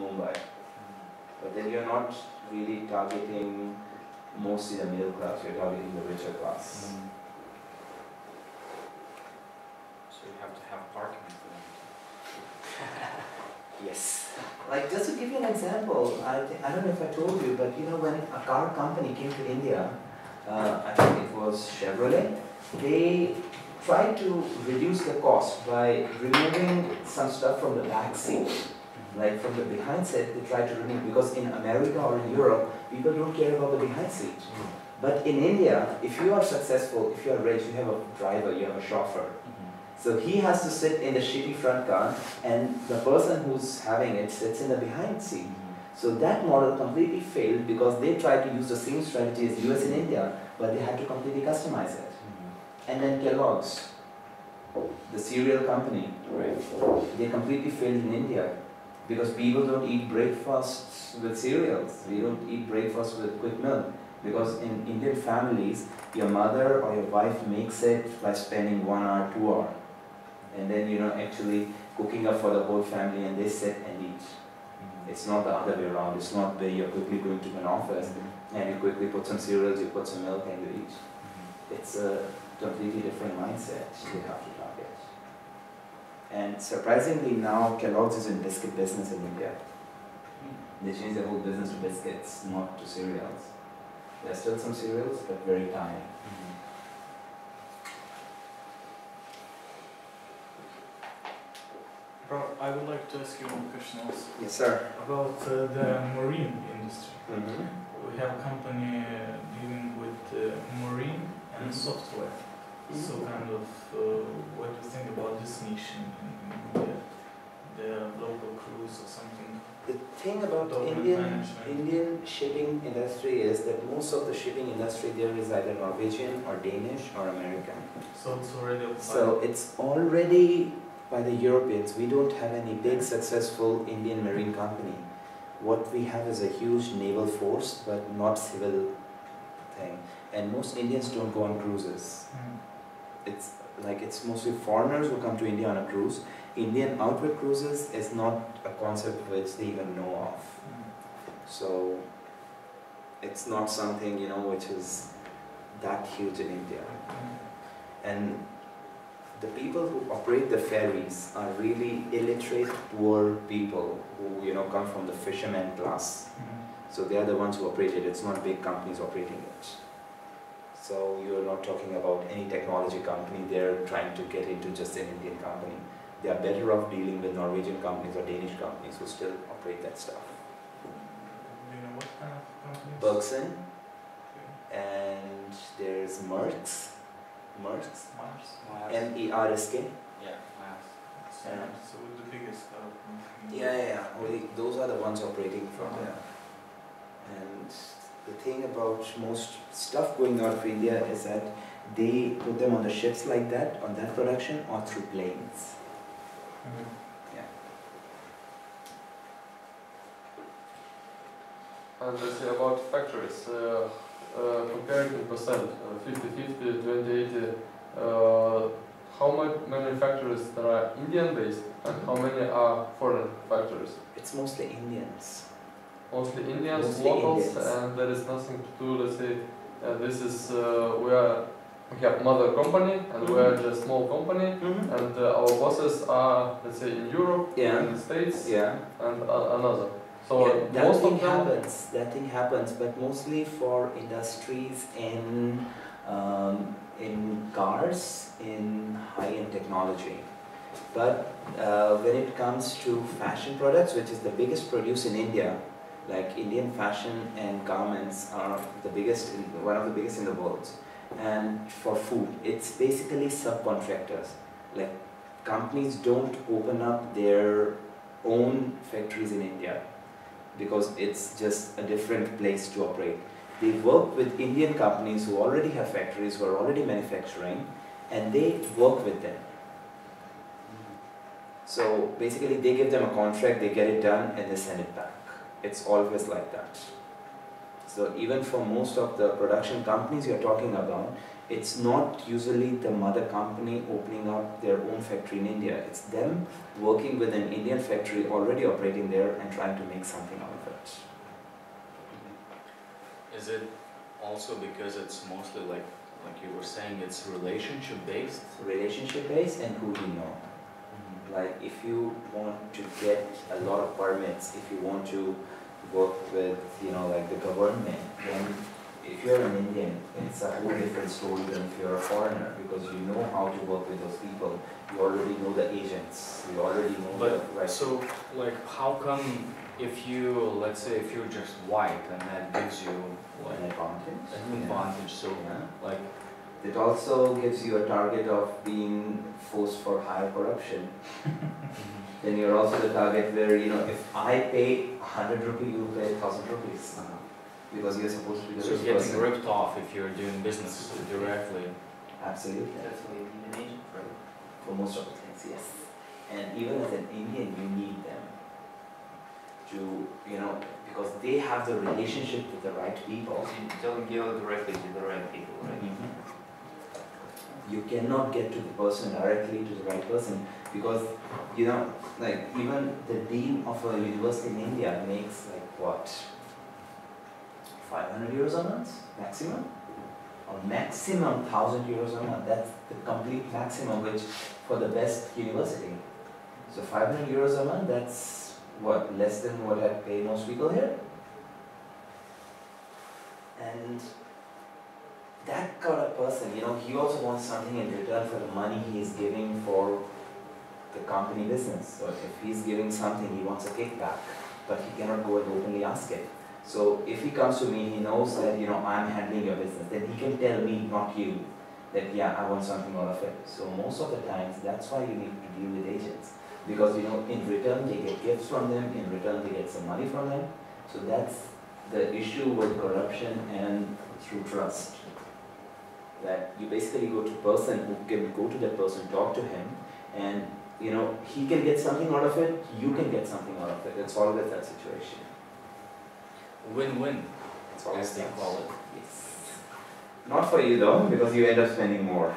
Mumbai. But then you're not really targeting mostly the middle class, you're targeting the richer class. So you have to have parking for them. Yes. Like, just to give you an example, I don't know if I told you, but you know, when a car company came to India, I think it was Chevrolet, they tried to reduce the cost by removing some stuff from the back seat. Like from the behind seat, they tried to remove, because in America or in Europe, people don't care about the behind seat. But in India, if you are successful, if you are rich, you have a driver, you have a chauffeur. So he has to sit in the shitty front car, and the person who's having it sits in the behind seat. So that model completely failed because they tried to use the same strategy as US and India, but they had to completely customize it. And then Kellogg's, the cereal company, they completely failed in India because people don't eat breakfasts with cereals. They don't eat breakfast with quick milk. Because in Indian families, your mother or your wife makes it by spending 1 hour, 2 hours. And then, you know, actually cooking up for the whole family, and they sit and eat. It's not the other way around. It's not where you're quickly going to an office and you quickly put some cereals, you put some milk and you eat. It's a completely different mindset you have to target. And surprisingly now, Kellogg's is in biscuit business in India. They changed their whole business to biscuits, not to cereals. There's still some cereals, but very tiny. I would like to ask you one question also. Yes, sir. About the marine industry. We have a company dealing with marine and software. So kind of, what do you think about this niche in the local cruise or something? The thing about Indian shipping industry is that most of the shipping industry there is either Norwegian or Danish or American. So it's already applied. So it's already by the Europeans. We don't have any big successful Indian marine company. What we have is a huge naval force, but not civil thing. And most Indians don't go on cruises. It's mostly foreigners who come to India on a cruise. Indian outward cruises is not a concept which they even know of. So it's not something, you know, which is that huge in India. And the people who operate the ferries are really illiterate, poor people who, you know, come from the fisherman class. So they are the ones who operate it. It's not big companies operating it. So you're not talking about any technology company. They're trying to get into just an Indian company. They are better off dealing with Norwegian companies or Danish companies who still operate that stuff. Do you know what kind of companies? Bergson, and there's Merck's. M-E-R-S-K. Yeah, Mars. So the biggest Yeah. Those are the ones operating from there. And the thing about most stuff going out of India is that they put them on the ships like that, on that production, or through planes. Yeah. And let's say about factories, comparing in percent, 50-50, 20-80, how many factories there are Indian based and how many are foreign factories? It's mostly Indians. Mostly Indians, Mostly locals, Indians. and there is nothing to do, let's say, this is, we have mother company and we are just small company, and our bosses are, let's say, in Europe, in the States, and another. So that thing happens, but mostly for industries in cars, in high-end technology. But when it comes to fashion products, which is the biggest produce in India, like Indian fashion and garments are the biggest, one of the biggest in the world. And for food, it's basically subcontractors. Like companies don't open up their own factories in India because it's just a different place to operate. They work with Indian companies who already have factories, who are already manufacturing, and they work with them. So basically they give them a contract, they get it done, and they send it back. It's always like that. So even for most of the production companies you're talking about, it's not usually the mother company opening up their own factory in India. It's them working with an Indian factory already operating there and trying to make something out of it. Is it also because it's mostly like you were saying, it's relationship based? Relationship based and who you know. Like if you want to get a lot of permits, if you want to work with, like the government, then if you're an Indian, it's a whole different story than if you're a foreigner, because you know how to work with those people. You already know the agents. You already know But so, like, how come if you, let's say, if you're just white, and that gives you like an advantage. An advantage. So, like, it also gives you a target of being forced for higher corruption. Then you're also the target where, if I pay 100 rupees, you pay 1,000 rupees. Because you're supposed to be the so rich getting person. ripped off if you're doing business directly. Absolutely. That's why you need an agent For most of the things, yes. And even as an Indian, you need them to, because they have the relationship with the right people. So you don't go directly to the right people, right? You cannot get to the person directly, to the right person, because, like even the dean of a university in India makes like what? 500 euros a month, maximum? Or maximum 1,000 euros a month. That's the complete maximum, which for the best university. So 500 euros a month, that's what, less than what I pay most people here? And that kind of person, he also wants something in return for the money he is giving for the company business. So if he's giving something, he wants a kickback, but he cannot go and openly ask it. So if he comes to me, he knows that, I'm handling your business, then he can tell me, not you, that yeah, I want something out of it. So most of the times, that's why you need to deal with agents. Because, in return, they get gifts from them, in return, they get some money from them. So that's the issue with corruption and through trust. That you basically go to a person who can go to that person, talk to him, and, he can get something out of it, you can get something out of it. It's always that situation. Win-win, It's always as they that. call it. Yes. Not for you though, because you end up spending more.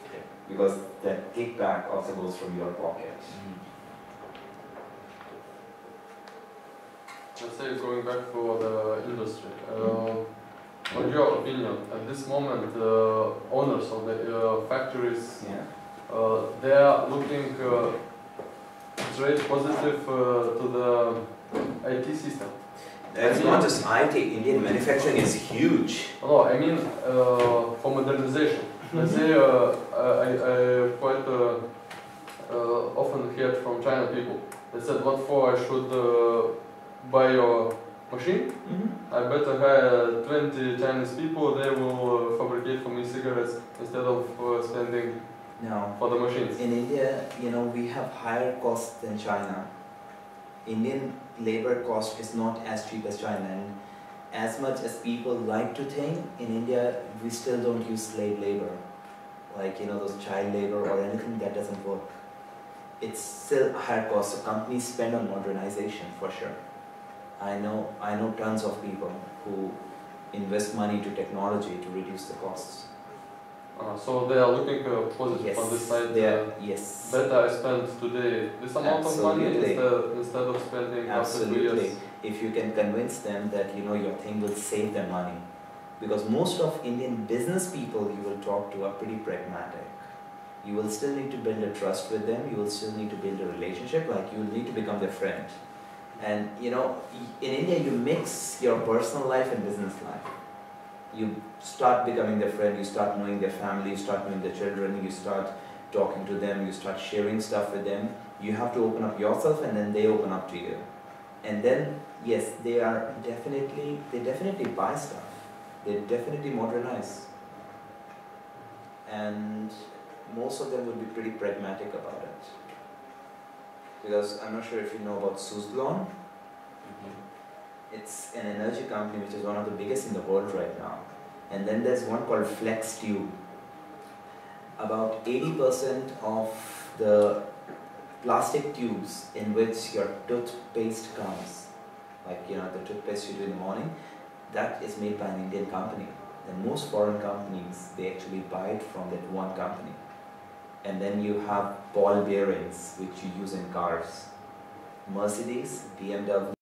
Okay. Because that kickback also goes from your pocket. Let's say going back for the industry. On your opinion, at this moment, owners of the factories, they are looking straight positive to the IT system. It's not just IT, Indian manufacturing is huge. No, I mean for modernization. Let's say I quite often heard from China people. They said, what for I should buy your machine? I better hire 20 Chinese people, they will fabricate for me cigarettes instead of spending for the machines. In India, we have higher costs than China. Indian labor cost is not as cheap as China, and as much as people like to think, in India we still don't use slave labor, like those child labor or anything that doesn't work. It's still a higher cost, so companies spend on modernization for sure. I know tons of people who invest money to technology to reduce the costs. So they are looking positive on this side. Yes. Better I spend today this amount of money instead of spending after 2 years. If you can convince them that your thing will save them money. Because most of Indian business people you will talk to are pretty pragmatic. You will still need to build a trust with them, you will still need to build a relationship, like you will need to become their friend. And in India you mix your personal life and business life. You start becoming their friend, you start knowing their family, you start knowing their children, you start talking to them, you start sharing stuff with them. You have to open up yourself and then they open up to you. And then, yes, they definitely buy stuff. They definitely modernize. And most of them will be pretty pragmatic about it. Because I'm not sure if you know about Suzlon. It's an energy company which is one of the biggest in the world right now. And then there's one called Flex Tube. About 80% of the plastic tubes in which your toothpaste comes, like the toothpaste you do in the morning, that is made by an Indian company. then most foreign companies, they actually buy it from that one company. And then you have ball bearings, which you use in cars. Mercedes, BMW,